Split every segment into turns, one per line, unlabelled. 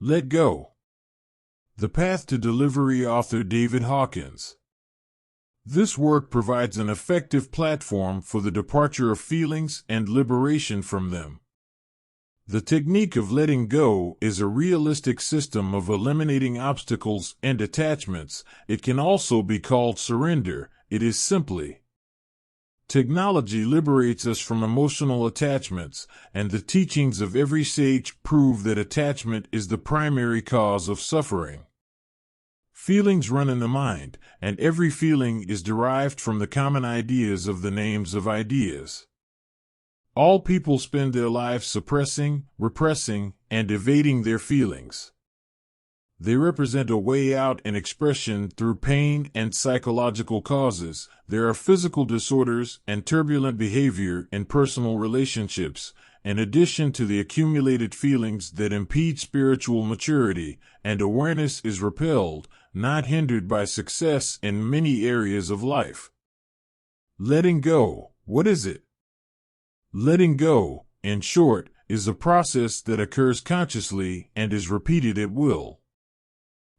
Let Go. The Path to Delivery, author David Hawkins. This work provides an effective platform for the departure of feelings and liberation from them. The technique of letting go is a realistic system of eliminating obstacles and attachments. It can also be called surrender. It is simply technology liberates us from emotional attachments, and the teachings of every sage prove that attachment is the primary cause of suffering. Feelings run in the mind, and every feeling is derived from the common ideas of the names of ideas. All people spend their lives suppressing, repressing, and evading their feelings. They represent a way out in expression through pain and psychological causes. There are physical disorders and turbulent behavior in personal relationships, in addition to the accumulated feelings that impede spiritual maturity, and awareness is repelled, not hindered by success in many areas of life. Letting go, what is it? Letting go, in short, is a process that occurs consciously and is repeated at will.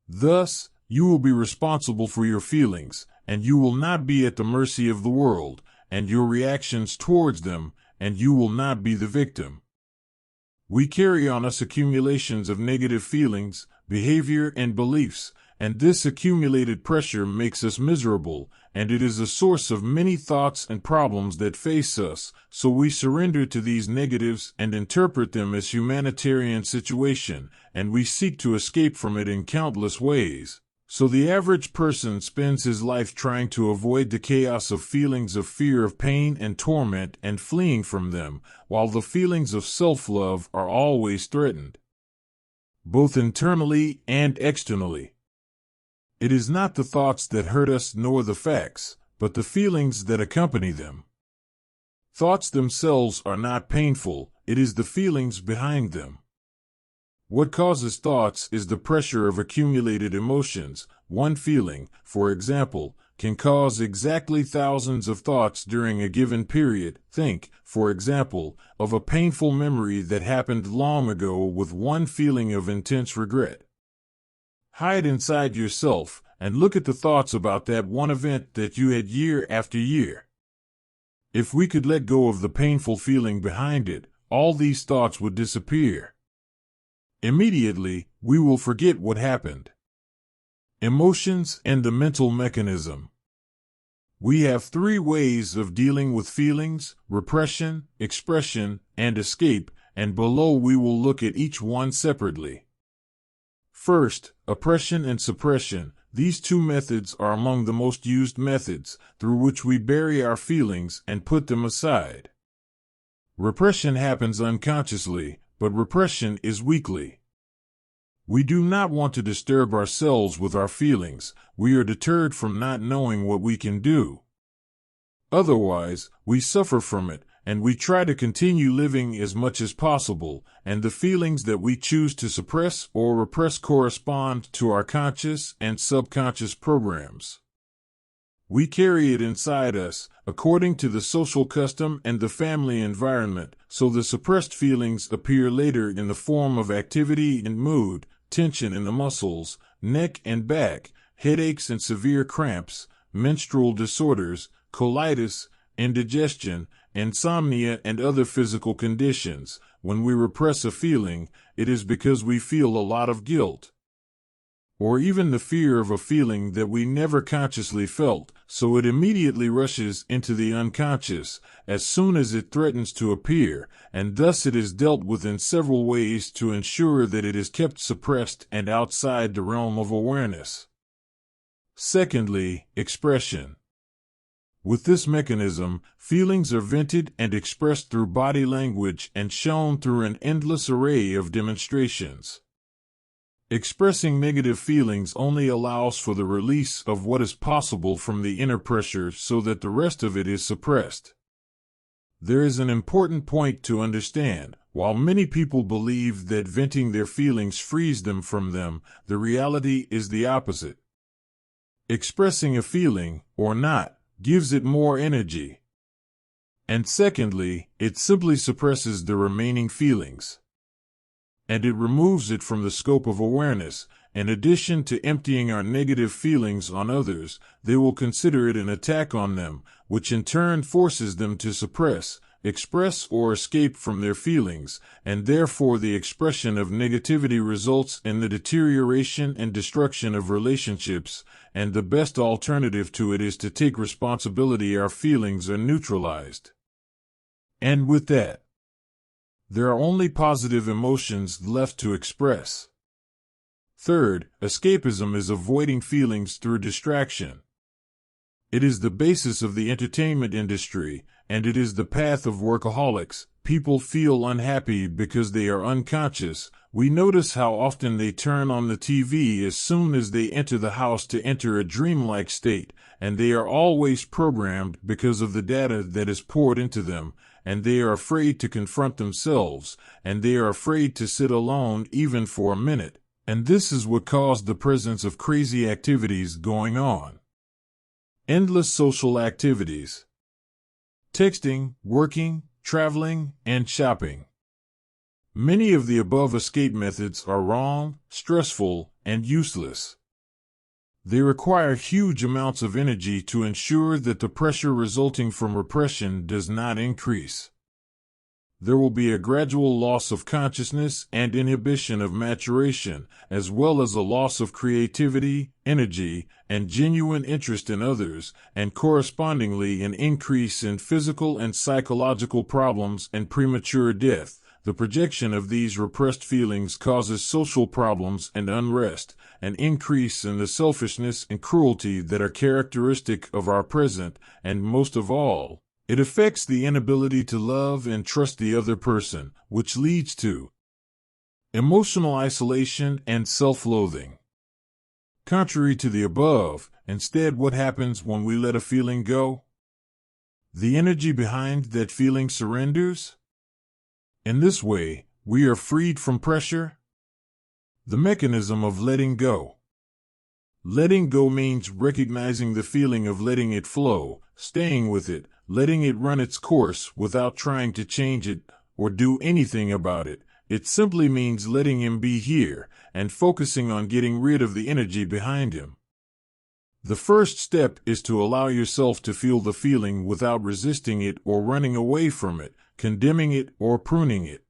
Thus, you will be responsible for your feelings, and you will not be at the mercy of the world and your reactions towards them, and you will not be the victim. We carry on us accumulations of negative feelings, behavior, and beliefs, and this accumulated pressure makes us miserable, and it is a source of many thoughts and problems that face us, so we surrender to these negatives and interpret them as humanitarian situation, and we seek to escape from it in countless ways. So the average person spends his life trying to avoid the chaos of feelings of fear, of pain and torment, and fleeing from them, while the feelings of self-love are always threatened, both internally and externally. It is not the thoughts that hurt us nor the facts, but the feelings that accompany them. Thoughts themselves are not painful, it is the feelings behind them. What causes thoughts is the pressure of accumulated emotions. One feeling, for example, can cause exactly thousands of thoughts during a given period. Think, for example, of a painful memory that happened long ago with one feeling of intense regret. Hide inside yourself and look at the thoughts about that one event that you had year after year. If we could let go of the painful feeling behind it, all these thoughts would disappear. Immediately, we will forget what happened. Emotions and the mental mechanism. We have three ways of dealing with feelings: repression, expression, and escape, and below we will look at each one separately. First, oppression and suppression. These two methods are among the most used methods, through which we bury our feelings and put them aside. Repression happens unconsciously, but repression is weakly. We do not want to disturb ourselves with our feelings. We are deterred from not knowing what we can do. Otherwise, we suffer from it, and we try to continue living as much as possible, and the feelings that we choose to suppress or repress correspond to our conscious and subconscious programs. We carry it inside us, according to the social custom and the family environment, so the suppressed feelings appear later in the form of activity and mood, tension in the muscles, neck and back, headaches and severe cramps, menstrual disorders, colitis, indigestion, insomnia, and other physical conditions. When we repress a feeling, it is because we feel a lot of guilt, or even the fear of a feeling that we never consciously felt, so it immediately rushes into the unconscious as soon as it threatens to appear, and thus it is dealt with in several ways to ensure that it is kept suppressed and outside the realm of awareness. Secondly, expression. With this mechanism, feelings are vented and expressed through body language and shown through an endless array of demonstrations. Expressing negative feelings only allows for the release of what is possible from the inner pressure so that the rest of it is suppressed. There is an important point to understand. While many people believe that venting their feelings frees them from them, the reality is the opposite. Expressing a feeling, or not, gives it more energy. And secondly, it simply suppresses the remaining feelings. and it removes it from the scope of awareness. In addition to emptying our negative feelings on others, they will consider it an attack on them, which in turn forces them to suppress, express, or escape from their feelings, and therefore the expression of negativity results in the deterioration and destruction of relationships, and the best alternative to it is to take responsibility. Our feelings are neutralized. And with that, there are only positive emotions left to express. Third, escapism is avoiding feelings through distraction. It is the basis of the entertainment industry, and it is the path of workaholics. People feel unhappy because they are unconscious. We notice how often they turn on the TV as soon as they enter the house to enter a dreamlike state, and they are always programmed because of the data that is poured into them, and they are afraid to confront themselves, and they are afraid to sit alone even for a minute. And this is what caused the presence of crazy activities going on. Endless social activities. Texting, working, traveling, and shopping. Many of the above escape methods are wrong, stressful, and useless. They require huge amounts of energy to ensure that the pressure resulting from repression does not increase. There will be a gradual loss of consciousness and inhibition of maturation, as well as a loss of creativity, energy, and genuine interest in others, and correspondingly an increase in physical and psychological problems and premature death. The projection of these repressed feelings causes social problems and unrest, an increase in the selfishness and cruelty that are characteristic of our present, and most of all, it affects the inability to love and trust the other person, which leads to emotional isolation and self-loathing. Contrary to the above, instead, what happens when we let a feeling go? The energy behind that feeling surrenders. In this way, we are freed from pressure. The mechanism of letting go. Letting go means recognizing the feeling of letting it flow, staying with it, letting it run its course without trying to change it or do anything about it. It simply means letting him be here and focusing on getting rid of the energy behind him. The first step is to allow yourself to feel the feeling without resisting it or running away from it, condemning it or pruning it.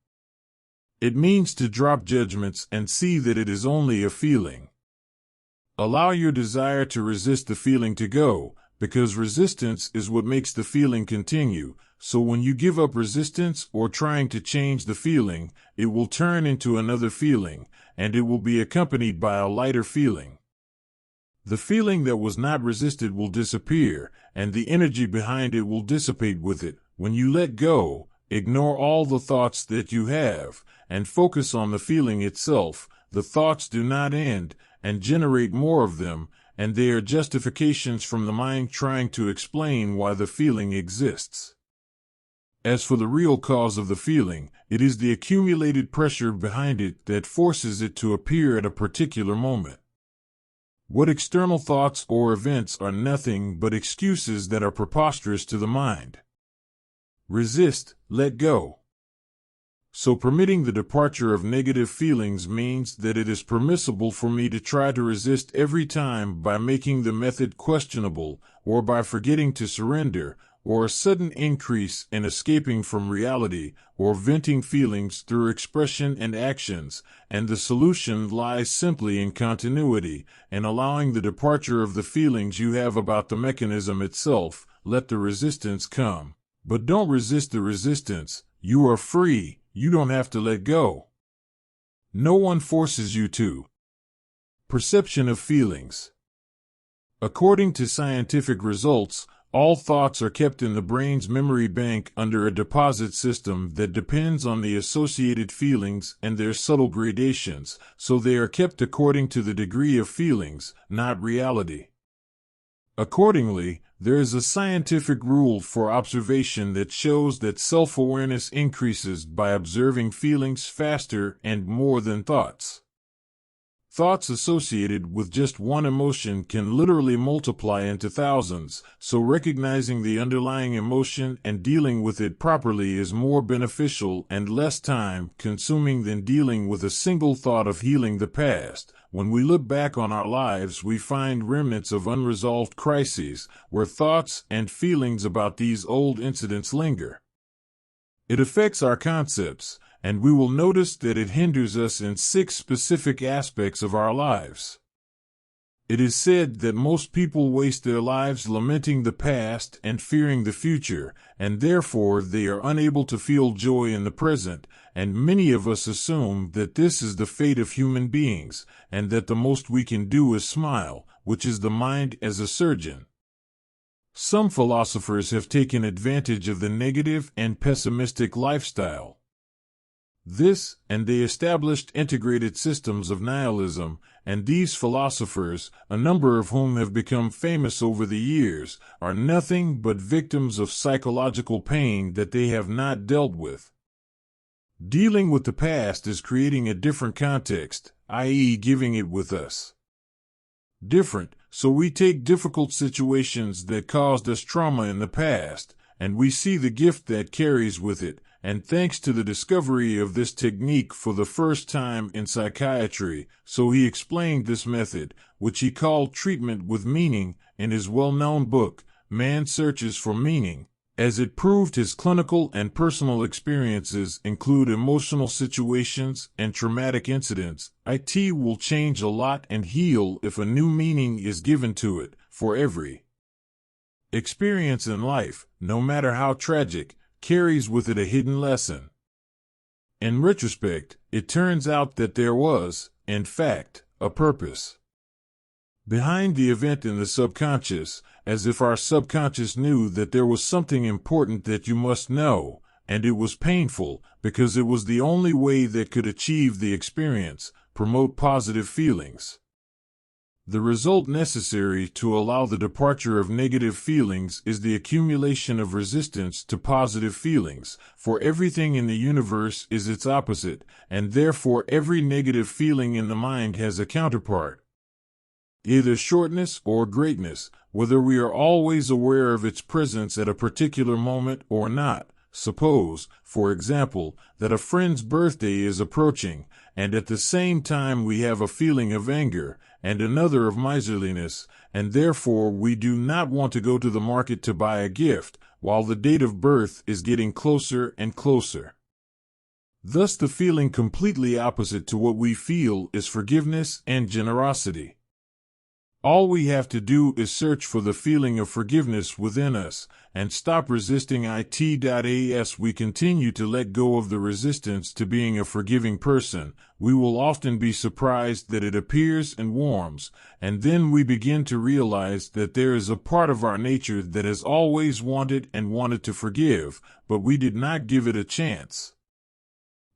It means to drop judgments and see that it is only a feeling. Allow your desire to resist the feeling to go, because resistance is what makes the feeling continue. So when you give up resistance or trying to change the feeling, it will turn into another feeling, and it will be accompanied by a lighter feeling. The feeling that was not resisted will disappear, and the energy behind it will dissipate with it. When you let go, ignore all the thoughts that you have, and focus on the feeling itself. The thoughts do not end, and generate more of them, and they are justifications from the mind trying to explain why the feeling exists. As for the real cause of the feeling, it is the accumulated pressure behind it that forces it to appear at a particular moment. What external thoughts or events are nothing but excuses that are preposterous to the mind. Resist, let go. So permitting the departure of negative feelings means that it is permissible for me to try to resist every time by making the method questionable, or by forgetting to surrender, or a sudden increase in escaping from reality, or venting feelings through expression and actions, and the solution lies simply in continuity, and allowing the departure of the feelings you have about the mechanism itself. Let the resistance come. But don't resist the resistance. You are free. You don't have to let go. No one forces you to. Perception of feelings. According to scientific results, all thoughts are kept in the brain's memory bank under a deposit system that depends on the associated feelings and their subtle gradations, so they are kept according to the degree of feelings, not reality. Accordingly, there is a scientific rule for observation that shows that self-awareness increases by observing feelings faster and more than thoughts. Thoughts associated with just one emotion can literally multiply into thousands, so recognizing the underlying emotion and dealing with it properly is more beneficial and less time-consuming than dealing with a single thought of healing the past. When we look back on our lives, we find remnants of unresolved crises, where thoughts and feelings about these old incidents linger. It affects our concepts, and we will notice that it hinders us in 6 specific aspects of our lives. It is said that most people waste their lives lamenting the past and fearing the future, and therefore they are unable to feel joy in the present, and many of us assume that this is the fate of human beings, and that the most we can do is smile, which is the mind as a surgeon. Some philosophers have taken advantage of the negative and pessimistic lifestyle. And they established integrated systems of nihilism, and these philosophers, a number of whom have become famous over the years, are nothing but victims of psychological pain that they have not dealt with. Dealing with the past is creating a different context, i.e., giving it with us. Different, so we take difficult situations that caused us trauma in the past, and we see the gift that carries with it. And thanks to the discovery of this technique for the first time in psychiatry, so he explained this method, which he called treatment with meaning, in his well-known book, Man Searches for Meaning. As it proved, his clinical and personal experiences include emotional situations and traumatic incidents. It will change a lot and heal if a new meaning is given to it, for every experience in life, no matter how tragic, carries with it a hidden lesson. In retrospect, it turns out that there was, in fact, a purpose behind the event in the subconscious, as if our subconscious knew that there was something important that you must know, and it was painful, because it was the only way that could achieve the experience, promote positive feelings. The result necessary to allow the departure of negative feelings is the accumulation of resistance to positive feelings, for everything in the universe is its opposite, and therefore every negative feeling in the mind has a counterpart, either shortness or greatness, whether we are always aware of its presence at a particular moment or not. Suppose, for example, that a friend's birthday is approaching, and at the same time we have a feeling of anger, and another of miserliness, and therefore we do not want to go to the market to buy a gift, while the date of birth is getting closer and closer. Thus the feeling completely opposite to what we feel is forgiveness and generosity. All we have to do is search for the feeling of forgiveness within us, and stop resisting it. As we continue to let go of the resistance to being a forgiving person, we will often be surprised that it appears and warms, and then we begin to realize that there is a part of our nature that has always wanted to forgive, but we did not give it a chance.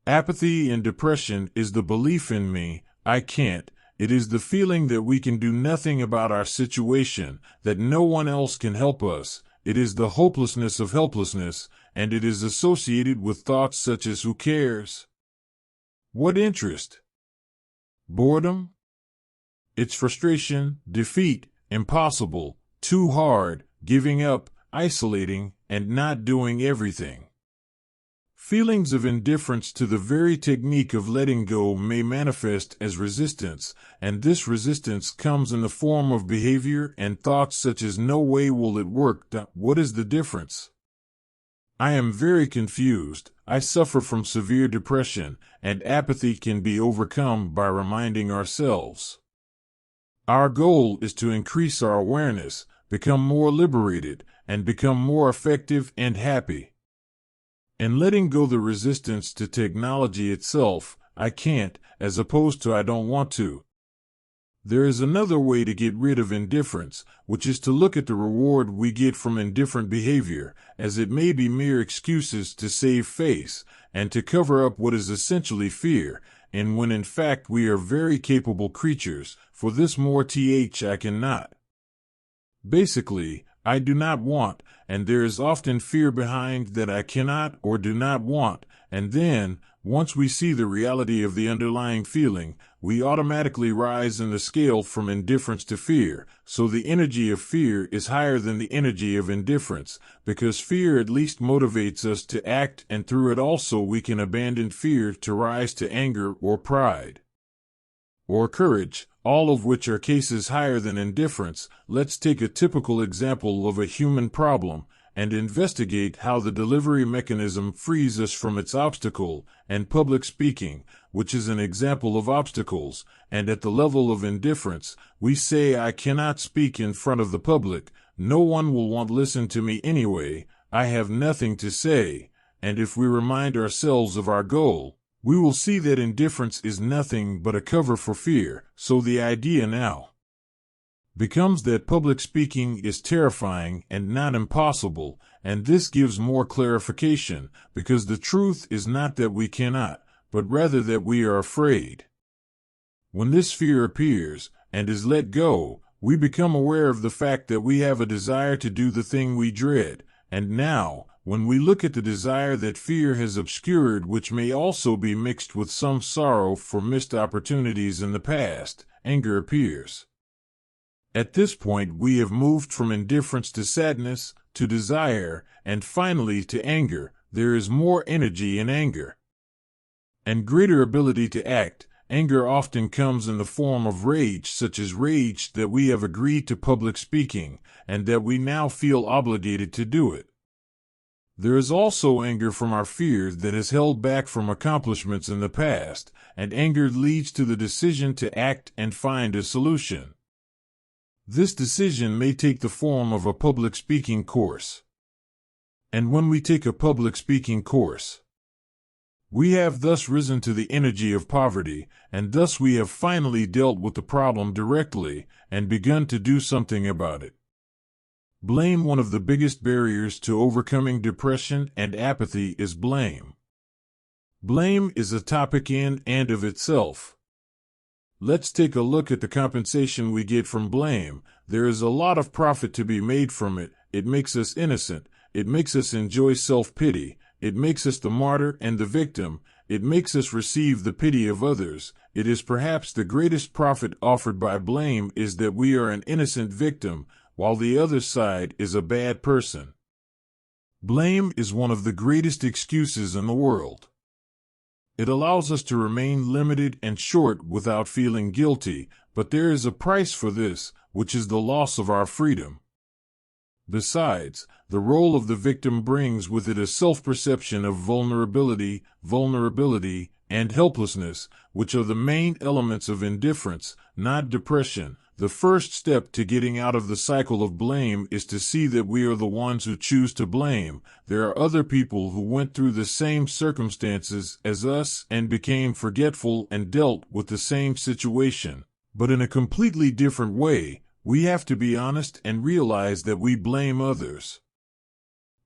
Apathy and depression is the belief in me, I can't. It is the feeling that we can do nothing about our situation, that no one else can help us. It is the hopelessness of helplessness, and it is associated with thoughts such as who cares? What interest? Boredom? It's frustration, defeat, impossible, too hard, giving up, isolating, and not doing everything. Feelings of indifference to the very technique of letting go may manifest as resistance, and this resistance comes in the form of behavior and thoughts such as no way will it work. What is the difference? I am very confused. I suffer from severe depression, and apathy can be overcome by reminding ourselves. Our goal is to increase our awareness, become more liberated, and become more effective and happy. In letting go the resistance to technology itself, I can't, as opposed to I don't want to. There is another way to get rid of indifference, which is to look at the reward we get from indifferent behavior, as it may be mere excuses to save face, and to cover up what is essentially fear, and when in fact we are very capable creatures. For this more I cannot. Basically, I do not want, and there is often fear behind that I cannot or do not want, and then, Once we see the reality of the underlying feeling, we automatically rise in the scale from indifference to fear, so the energy of fear is higher than the energy of indifference, because fear at least motivates us to act, and through it also we can abandon fear to rise to anger or pride or courage, all of which are cases higher than indifference. Let's take a typical example of a human problem and investigate how the delivery mechanism frees us from its obstacle, and public speaking, which is an example of obstacles, and at the level of indifference, we say I cannot speak in front of the public, no one will want to listen to me anyway, I have nothing to say, and if we remind ourselves of our goal, we will see that indifference is nothing but a cover for fear. So the idea now becomes that public speaking is terrifying and not impossible, and this gives more clarification, because the truth is not that we cannot, but rather that we are afraid. When this fear appears and is let go, we become aware of the fact that we have a desire to do the thing we dread, and now, when we look at the desire that fear has obscured, which may also be mixed with some sorrow for missed opportunities in the past, anger appears. At this point, we have moved from indifference to sadness, to desire, and finally to anger. There is more energy in anger and greater ability to act. Anger often comes in the form of rage, such as rage that we have agreed to public speaking, and that we now feel obligated to do it. There is also anger from our fears that has held back from accomplishments in the past, and anger leads to the decision to act and find a solution. This decision may take the form of a public speaking course. And when we take a public speaking course, we have thus risen to the energy of poverty, and thus we have finally dealt with the problem directly and begun to do something about it. Blame. One of the biggest barriers to overcoming depression and apathy is blame. Blame is a topic in and of itself. Let's take a look at the compensation we get from blame. There is a lot of profit to be made from it. It makes us innocent. It makes us enjoy self-pity. It makes us the martyr and the victim. It makes us receive the pity of others. It is perhaps the greatest profit offered by blame is that we are an innocent victim, while the other side is a bad person. Blame is one of the greatest excuses in the world. It allows us to remain limited and short without feeling guilty, but there is a price for this, which is the loss of our freedom. Besides, the role of the victim brings with it a self-perception of vulnerability, and helplessness, which are the main elements of indifference, not depression. The first step to getting out of the cycle of blame is to see that we are the ones who choose to blame. There are other people who went through the same circumstances as us and became forgetful and dealt with the same situation, but in a completely different way. We have to be honest and realize that we blame others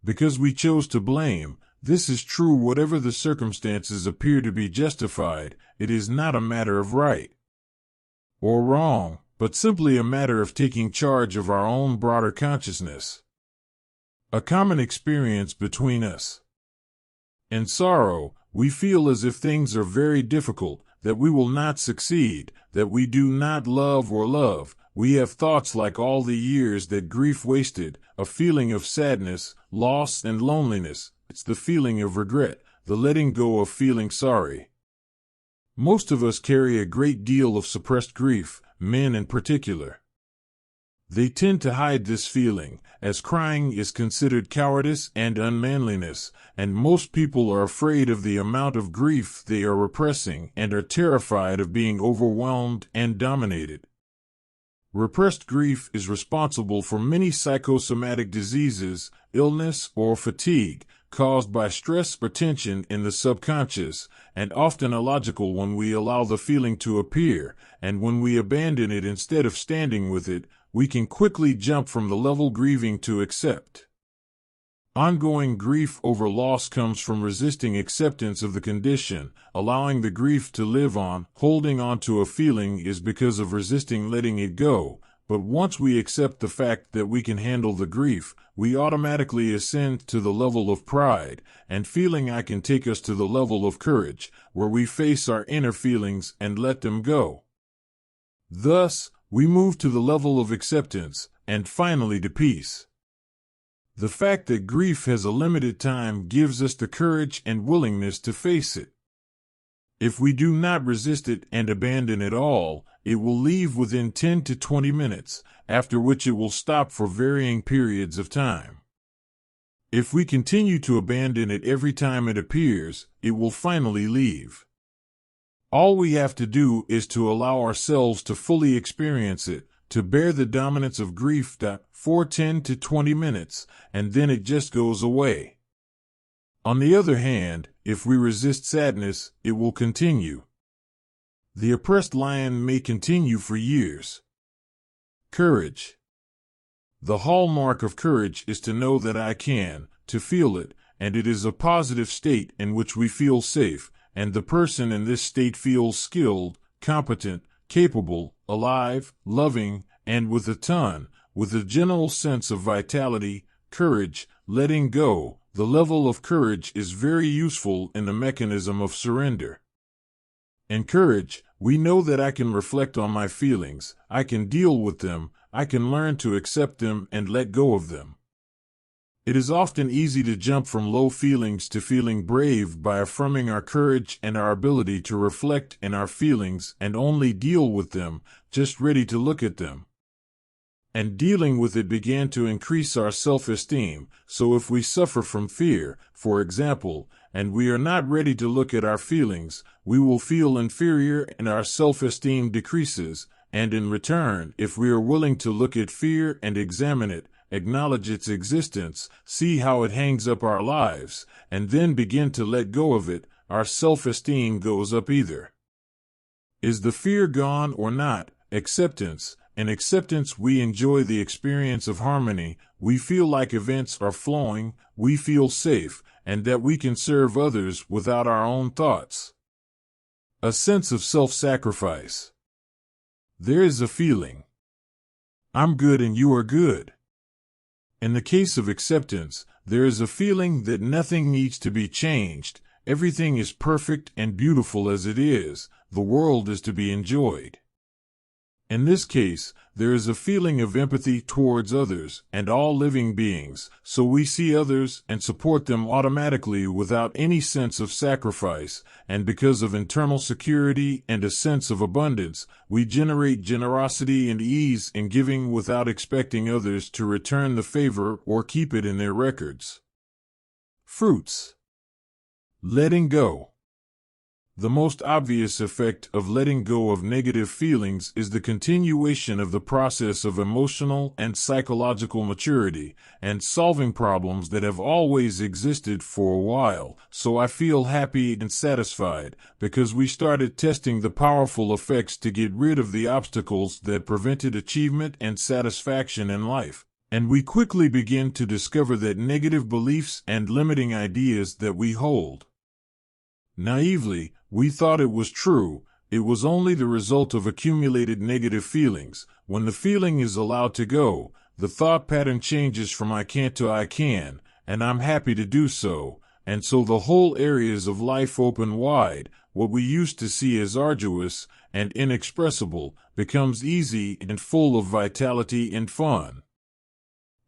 because we chose to blame. This is true whatever the circumstances appear to be justified. It is not a matter of right or wrong, but simply a matter of taking charge of our own broader consciousness. A common experience between us. In sorrow, we feel as if things are very difficult, that we will not succeed, that we do not love or love. We have thoughts like all the years that grief wasted, a feeling of sadness, loss, and loneliness. It's the feeling of regret, the letting go of feeling sorry. Most of us carry a great deal of suppressed grief, men in particular. They tend to hide this feeling, as crying is considered cowardice and unmanliness, and most people are afraid of the amount of grief they are repressing and are terrified of being overwhelmed and dominated. Repressed grief is responsible for many psychosomatic diseases, illness, or fatigue, caused by stress or tension in the subconscious, and often illogical when we allow the feeling to appear, and when we abandon it instead of standing with it, we can quickly jump from the level grieving to accept. Ongoing grief over loss comes from resisting acceptance of the condition, allowing the grief to live on. Holding on to a feeling is because of resisting letting it go. But once we accept the fact that we can handle the grief, we automatically ascend to the level of pride, and feeling I can take us to the level of courage, where we face our inner feelings and let them go. Thus, we move to the level of acceptance, and finally to peace. The fact that grief has a limited time gives us the courage and willingness to face it. If we do not resist it and abandon it all, it will leave within 10 to 20 minutes, after which it will stop for varying periods of time. If we continue to abandon it every time it appears, it will finally leave. All we have to do is to allow ourselves to fully experience it, to bear the dominance of grief for 10 to 20 minutes, and then it just goes away. On the other hand, if we resist sadness, it will continue. The oppressed lion may continue for years. Courage. The hallmark of courage is to know that I can, to feel it, and it is a positive state in which we feel safe, and the person in this state feels skilled, competent, capable, alive, loving, and with a general sense of vitality, courage, letting go. The level of courage is very useful in the mechanism of surrender. In courage, we know that I can reflect on my feelings, I can deal with them, I can learn to accept them and let go of them. It is often easy to jump from low feelings to feeling brave by affirming our courage and our ability to reflect in our feelings and only deal with them, just ready to look at them. And dealing with it began to increase our self-esteem, so if we suffer from fear, for example, and we are not ready to look at our feelings, we will feel inferior and our self-esteem decreases, and in return, if we are willing to look at fear and examine it, acknowledge its existence, see how it hangs up our lives, and then begin to let go of it, our self-esteem goes up either. Is the fear gone or not? Acceptance. In acceptance, we enjoy the experience of harmony, we feel like events are flowing, we feel safe, and that we can serve others without our own thoughts. A sense of self-sacrifice. There is a feeling. I'm good and you are good. In the case of acceptance, there is a feeling that nothing needs to be changed, everything is perfect and beautiful as it is, the world is to be enjoyed. In this case, there is a feeling of empathy towards others and all living beings, so we see others and support them automatically without any sense of sacrifice, and because of internal security and a sense of abundance, we generate generosity and ease in giving without expecting others to return the favor or keep it in their records. Fruits. Letting go. The most obvious effect of letting go of negative feelings is the continuation of the process of emotional and psychological maturity and solving problems that have always existed for a while, so I feel happy and satisfied because we started testing the powerful effects to get rid of the obstacles that prevented achievement and satisfaction in life. And we quickly begin to discover that negative beliefs and limiting ideas that we hold. Naively, we thought it was true, it was only the result of accumulated negative feelings. When the feeling is allowed to go, the thought pattern changes from I can't to I can, and I'm happy to do so, and so the whole areas of life open wide. What we used to see as arduous and inexpressible becomes easy and full of vitality and fun.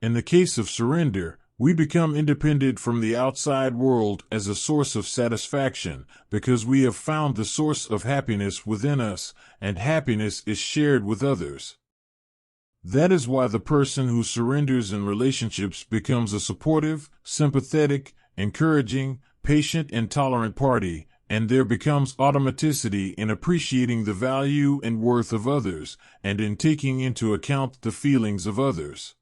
In the case of surrender, we become independent from the outside world as a source of satisfaction because we have found the source of happiness within us, and happiness is shared with others. That is why the person who surrenders in relationships becomes a supportive, sympathetic, encouraging, patient, and tolerant party, and there becomes automaticity in appreciating the value and worth of others, and in taking into account the feelings of others.